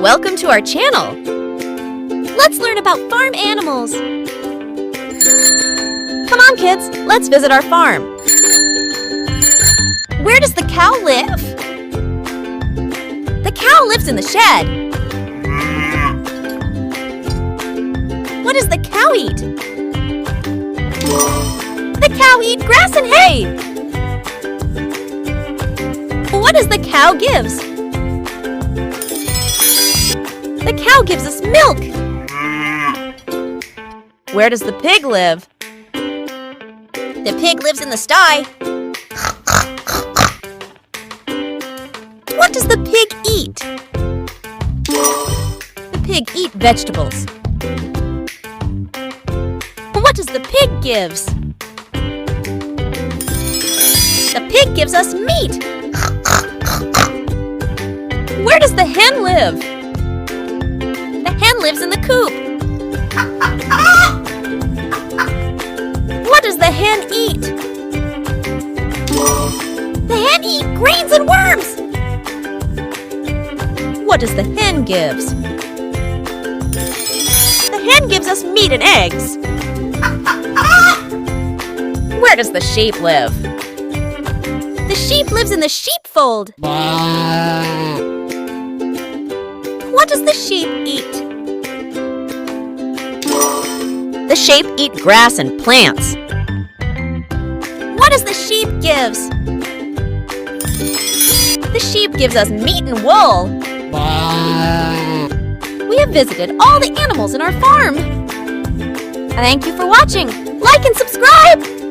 Welcome to our channel. Let's learn about farm animals. Come on, kids, let's visit our farm. Where does the cow live? The cow lives in the shed. What does the cow eat? The cow eats grass and hay. What does the cow gives? The cow gives us milk. Where does the pig live? The pig lives in the sty. What does the pig eat? The pig eats vegetables. What does the pig gives? The pig gives us meat. Where does the hen live? The hen lives in the coop. What does the hen eat? The hen eats grains and worms. What does the hen gives? The hen gives us meat and eggs. Where does the sheep live? The sheep lives in the sheepfold. What does the sheep eat? The sheep eat grass and plants. What does the sheep gives? The sheep gives us meat and wool. We have visited all the animals in our farm. Thank you for watching. Like and subscribe!